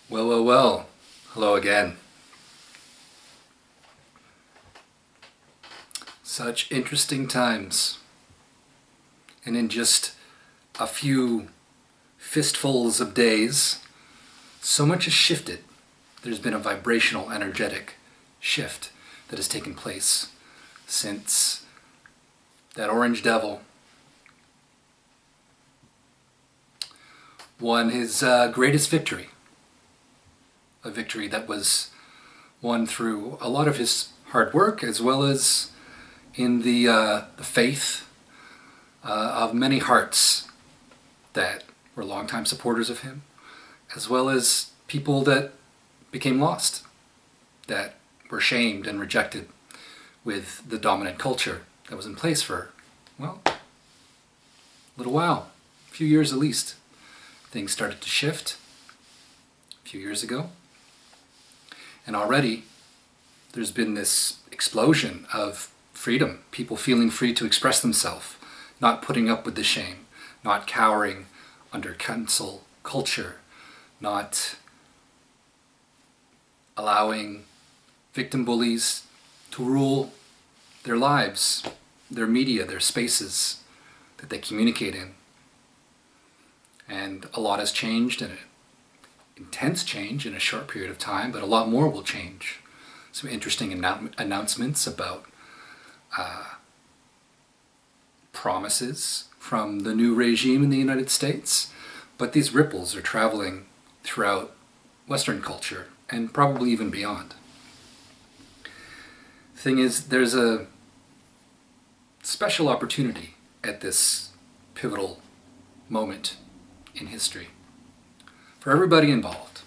Well, well, well. Hello again. Such interesting times. And in just a few fistfuls of days, so much has shifted. There's been a vibrational, energetic shift that has taken place since that orange devil won his greatest victory. A victory that was won through a lot of his hard work, as well as in the faith of many hearts that were longtime supporters of him, as well as people that became lost, that were shamed and rejected with the dominant culture that was in place for, well, a little while, a few years at least. Things started to shift a few years ago. And already there's been this explosion of freedom, people feeling free to express themselves, not putting up with the shame, not cowering under cancel culture, not allowing victim bullies to rule their lives, their media, their spaces that they communicate in. And a lot has changed, and intense change in a short period of time, but a lot more will change. Some interesting announcements about promises from the new regime in the United States, but these ripples are traveling throughout Western culture and probably even beyond. Thing is, there's a special opportunity at this pivotal moment in history for everybody involved,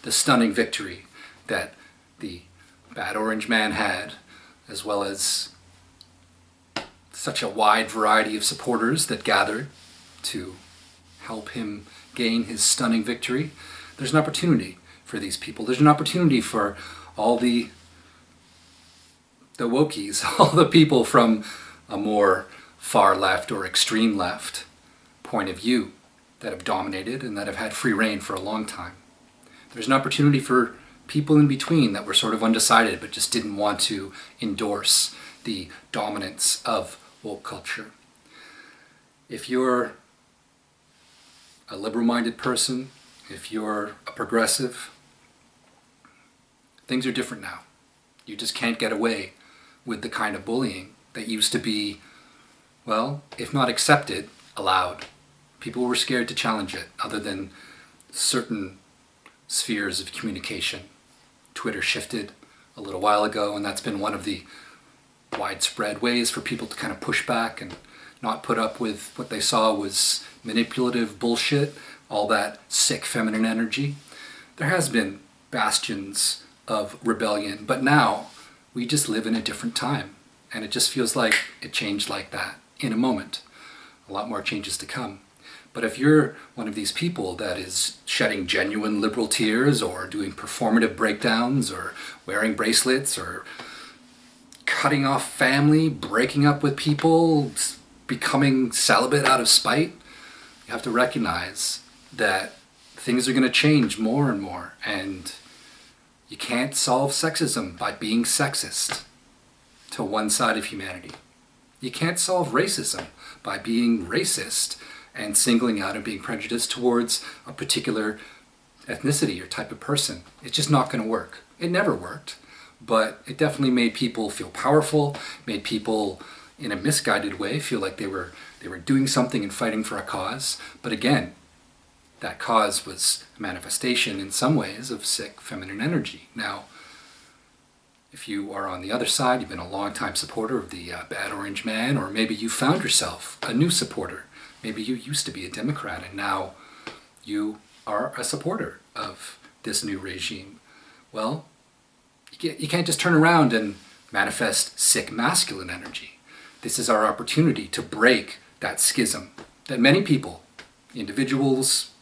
The stunning victory that the bad orange man had, as well as such a wide variety of supporters that gathered to help him gain his stunning victory. There's an opportunity for these people. There's an opportunity for all the wokies, all the people from a more far left or extreme left point of view that have dominated and that have had free reign for a long time. There's an opportunity for people in between that were sort of undecided but just didn't want to endorse the dominance of woke culture. If you're a liberal-minded person, if you're a progressive, things are different now. You just can't get away with the kind of bullying that used to be, well, if not accepted, allowed. People were scared to challenge it, other than certain spheres of communication. Twitter shifted a little while ago, and that's been one of the widespread ways for people to kind of push back and not put up with what they saw was manipulative bullshit, all that sick feminine energy. There has been bastions of rebellion, but now we just live in a different time, and it just feels like it changed like that in a moment. A lot more changes to come. But if you're one of these people that is shedding genuine liberal tears, or doing performative breakdowns, or wearing bracelets, or cutting off family, breaking up with people, becoming celibate out of spite, you have to recognize that things are going to change more and more, and you can't solve sexism by being sexist to one side of humanity. You can't solve racism by being racist and singling out and being prejudiced towards a particular ethnicity or type of person. It's just not going to work. It never worked, but it definitely made people feel powerful, made people in a misguided way feel like they were doing something and fighting for a cause. But again, that cause was a manifestation in some ways of sick feminine energy. Now, if you are on the other side, you've been a long-time supporter of the bad orange man, or maybe you found yourself a new supporter. Maybe you used to be a Democrat and now you are a supporter of this new regime. Well, you can't just turn around and manifest sick masculine energy. This is our opportunity to break that schism that many people, individuals,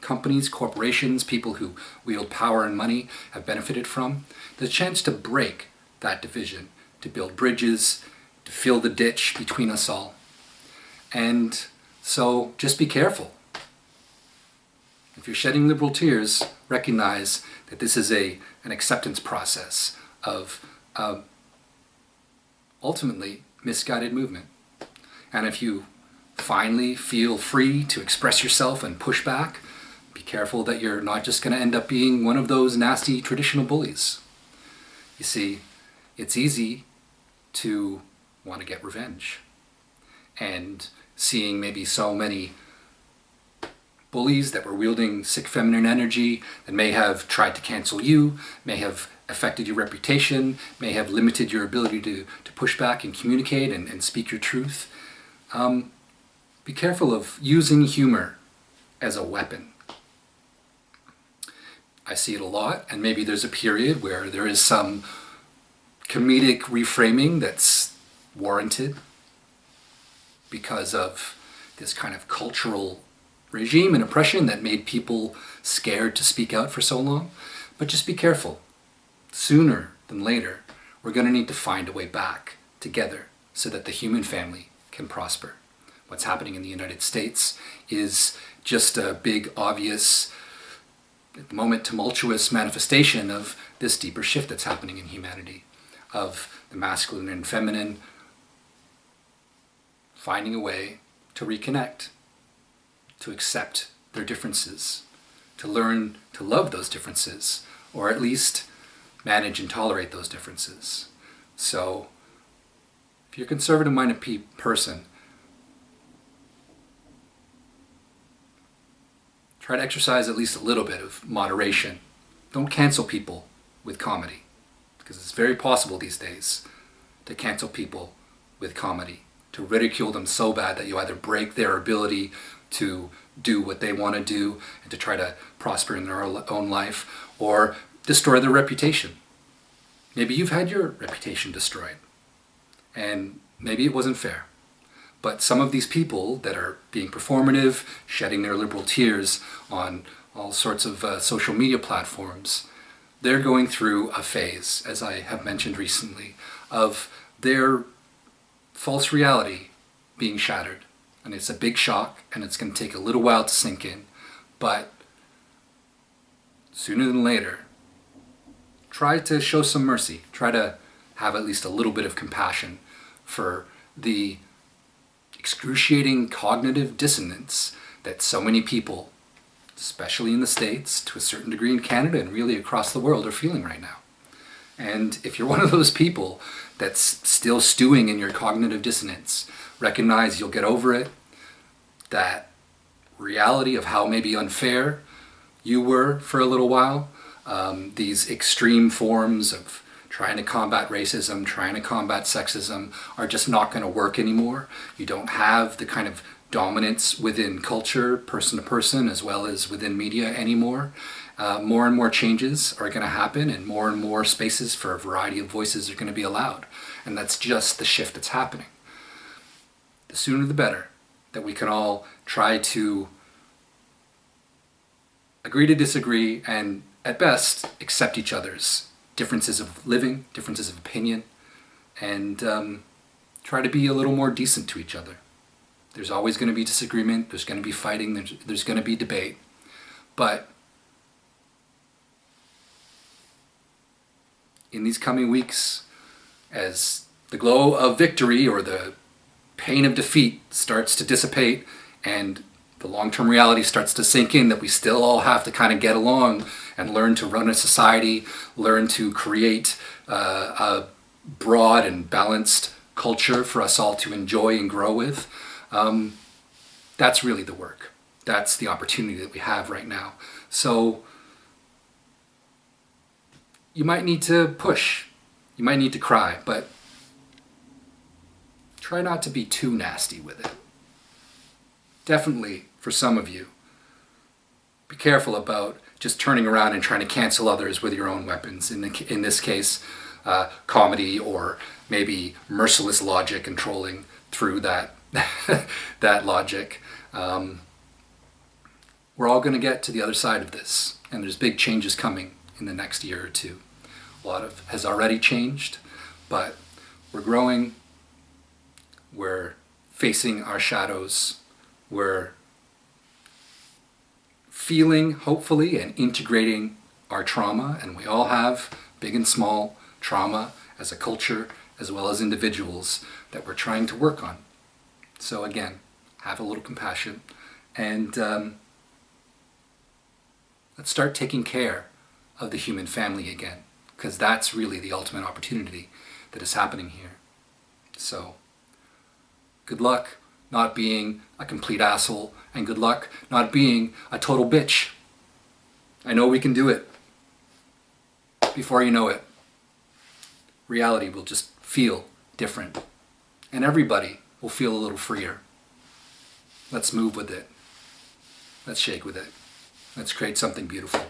companies, corporations, people who wield power and money have benefited from. The chance to break that division, to build bridges, to fill the ditch between us all. And so just be careful. if you're shedding liberal tears, recognize that this is an acceptance process of ultimately misguided movement. And if you finally feel free to express yourself and push back, be careful that you're not just going to end up being one of those nasty traditional bullies. You see, it's easy to want to get revenge. And seeing maybe so many bullies that were wielding sick feminine energy that may have tried to cancel you, may have affected your reputation, may have limited your ability to push back and communicate and speak your truth. Be careful of using humor as a weapon. I see it a lot, and maybe there's a period where there is some comedic reframing that's warranted because of this kind of cultural regime and oppression that made people scared to speak out for so long. But just be careful. Sooner than later, we're going to need to find a way back together so that the human family can prosper. What's happening in the United States is just a big, obvious, at the moment tumultuous manifestation of this deeper shift that's happening in humanity, of the masculine and feminine finding a way to reconnect, to accept their differences, to learn to love those differences, or at least manage and tolerate those differences. So, if you're a conservative-minded person, try to exercise at least a little bit of moderation. Don't cancel people with comedy, because it's very possible these days to cancel people with comedy, to ridicule them so bad that you either break their ability to do what they want to do and to try to prosper in their own life, or destroy their reputation. Maybe you've had your reputation destroyed, and maybe it wasn't fair. But some of these people that are being performative, shedding their liberal tears on all sorts of social media platforms, they're going through a phase, as I have mentioned recently, of their false reality being shattered. And it's a big shock, and it's going to take a little while to sink in. But sooner than later, try to show some mercy. Try to have at least a little bit of compassion for the excruciating cognitive dissonance that so many people, especially in the States, to a certain degree in Canada, and really across the world, are feeling right now. And if you're one of those people that's still stewing in your cognitive dissonance, recognize you'll get over it. That reality of how maybe unfair you were for a little while, these extreme forms of trying to combat racism, trying to combat sexism, are just not going to work anymore. You don't have the kind of dominance within culture, person to person, as well as within media anymore. More and more changes are going to happen, and more spaces for a variety of voices are going to be allowed. And that's just the shift that's happening. The sooner the better that we can all try to agree to disagree and, at best, accept each other's differences of living, differences of opinion, and try to be a little more decent to each other. There's always going to be disagreement, there's going to be fighting, there's going to be debate, but in these coming weeks, as the glow of victory or the pain of defeat starts to dissipate and the long-term reality starts to sink in that we still all have to kind of get along and learn to run a society, learn to create a broad and balanced culture for us all to enjoy and grow with, that's really the work. That's the opportunity that we have right now. So you might need to push, you might need to cry, but try not to be too nasty with it. Definitely, for some of you, be careful about just turning around and trying to cancel others with your own weapons. In this case, comedy, or maybe merciless logic and trolling through that that logic. We're all going to get to the other side of this, and there's big changes coming in the next year or two. A lot has already changed, but we're growing, we're facing our shadows, we're feeling, hopefully, and integrating our trauma, and we all have big and small trauma as a culture as well as individuals that we're trying to work on. So again, have a little compassion, and let's start taking care of the human family again, because that's really the ultimate opportunity that is happening here. So good luck not being a complete asshole, and good luck not being a total bitch. I know we can do it. Before you know it, reality will just feel different, and everybody will feel a little freer. Let's move with it. Let's shake with it. Let's create something beautiful.